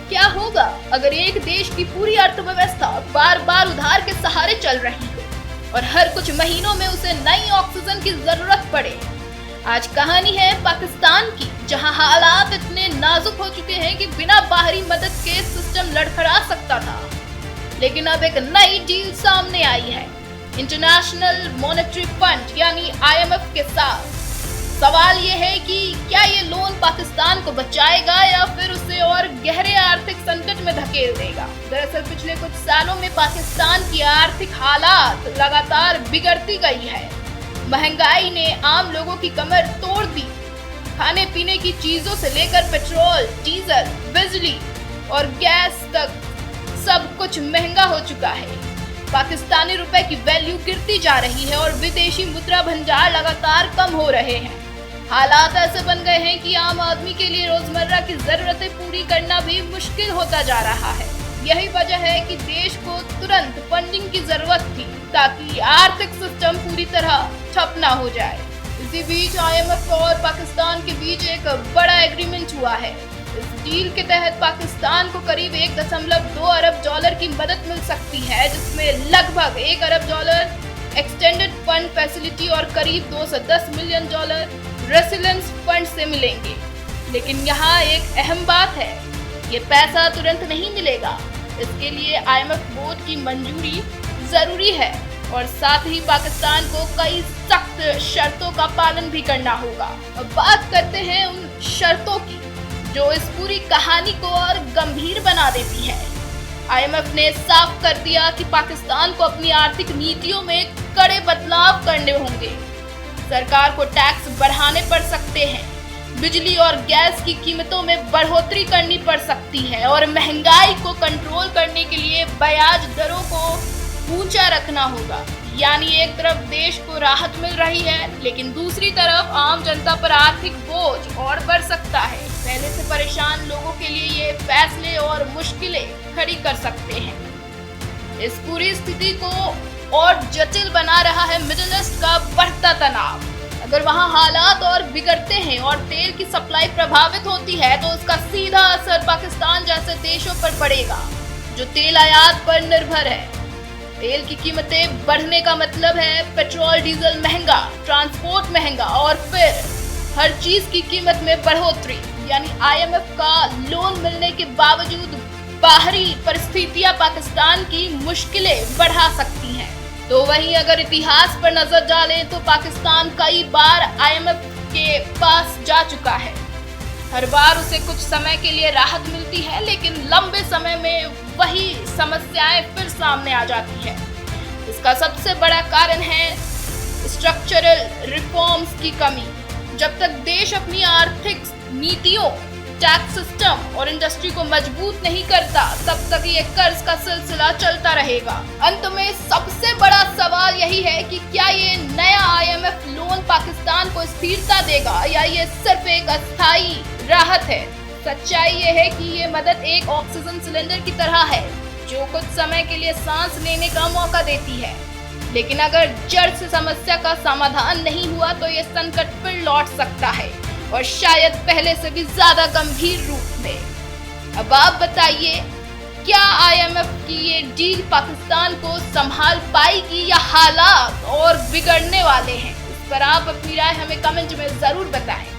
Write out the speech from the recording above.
क्या होगा अगर एक देश की पूरी अर्थव्यवस्था बार बार उधार के सहारे चल रही हो और हर कुछ महीनों में उसे नई ऑक्सीजन की जरूरत पड़े। आज कहानी है पाकिस्तान की, जहां हालात इतने नाजुक हो चुके हैं कि बिना बाहरी मदद के सिस्टम लड़खड़ा सकता था। लेकिन अब एक नई डील सामने आई है इंटरनेशनल मॉनेटरी फंड यानी IMF के साथ। सवाल ये है कि क्या ये लोन पाकिस्तान को बचाएगा या फिर उसे और गहरे आर्थिक संकट में धकेल देगा। दरअसल पिछले कुछ सालों में पाकिस्तान की आर्थिक हालात लगातार बिगड़ती गई है। महंगाई ने आम लोगों की कमर तोड़ दी। खाने पीने की चीजों से लेकर पेट्रोल, डीजल, बिजली और गैस तक सब कुछ महंगा हो चुका है। पाकिस्तानी रुपए की वैल्यू गिरती जा रही है और विदेशी मुद्रा भंडार लगातार कम हो रहे हैं। हालात ऐसे बन गए हैं कि आम आदमी के लिए रोजमर्रा की जरूरतें पूरी करना भी मुश्किल होता जा रहा है। यही वजह है कि देश को तुरंत फंडिंग की जरूरत थी ताकि आर्थिक सिस्टम पूरी तरह ठप ना हो जाए। इसी बीच IMF और पाकिस्तान के बीच एक बड़ा एग्रीमेंट हुआ है। इस डील के तहत पाकिस्तान को करीब $1.2 अरब की मदद मिल सकती है, जिसमें लगभग $1 अरब एक्सटेंडेड फंड फैसिलिटी और करीब $210 मिलियन रेसिलेंस फंड से मिलेंगे। लेकिन यहाँ एक अहम बात है, ये पैसा तुरंत नहीं मिलेगा। इसके लिए IMF बोर्ड की मंजूरी जरूरी है और साथ ही पाकिस्तान को कई सख्त शर्तों का पालन भी करना होगा। अब बात करते हैं उन शर्तों की जो इस पूरी कहानी को और गंभीर बना देती है। IMF ने साफ कर दिया कि पाकिस्तान को अपनी आर्थिक नीतियों में कड़े बदलाव करने होंगे। सरकार को टैक्स बढ़ाने पड़ सकते हैं, बिजली और गैस की कीमतों में बढ़ोतरी करनी पड़ सकती है और महंगाई को कंट्रोल करने के लिए ब्याज दरों को ऊंचा रखना होगा। यानी एक तरफ देश को राहत मिल रही है, लेकिन दूसरी तरफ आम जनता पर आर्थिक बोझ और बढ़ सकता है। पहले से परेशान लोगों के लिए ये फैसले और मुश्किलें खड़ी कर सकते हैं। इस पूरी स्थिति को और जटिल बना रहा है मिडिल ईस्ट का बढ़ता तनाव। अगर वहां हालात और बिगड़ते हैं और तेल की सप्लाई प्रभावित होती है तो उसका सीधा असर पाकिस्तान जैसे देशों पर पड़ेगा जो तेल आयात पर निर्भर है। तेल की कीमतें बढ़ने का मतलब है पेट्रोल डीजल महंगा, ट्रांसपोर्ट महंगा और फिर हर चीज की कीमत में बढ़ोतरी। यानी IMF का लोन मिलने के बावजूद बाहरी परिस्थितियां पाकिस्तान की मुश्किलें बढ़ा सकती हैं। तो वहीं अगर इतिहास पर नजर डालें तो पाकिस्तान कई बार IMF के पास जा चुका है। हर बार उसे कुछ समय के लिए राहत मिलती है, लेकिन लंबे समय में वही समस्याएं फिर सामने आ जाती है। इसका सबसे बड़ा कारण है स्ट्रक्चरल रिफॉर्म्स की कमी। जब तक देश अपनी आर्थिक नीतियों, टैक्स सिस्टम और इंडस्ट्री को मजबूत नहीं करता, तब तक ये कर्ज का सिलसिला चलता रहेगा। अंत में सबसे बड़ा सवाल यही है कि क्या ये नया IMF लोन पाकिस्तान को स्थिरता देगा या ये सिर्फ एक अस्थायी राहत है। सच्चाई ये है कि ये मदद एक ऑक्सीजन सिलेंडर की तरह है जो कुछ समय के लिए सांस लेने का मौका देती है, लेकिन अगर जड़ से समस्या का समाधान नहीं हुआ तो ये संकट फिर लौट सकता है और शायद पहले से भी ज्यादा गंभीर रूप में। अब आप बताइए, क्या IMF की ये डील पाकिस्तान को संभाल पाएगी या हालात और बिगड़ने वाले हैं? इस पर आप अपनी राय हमें कमेंट में जरूर बताएं।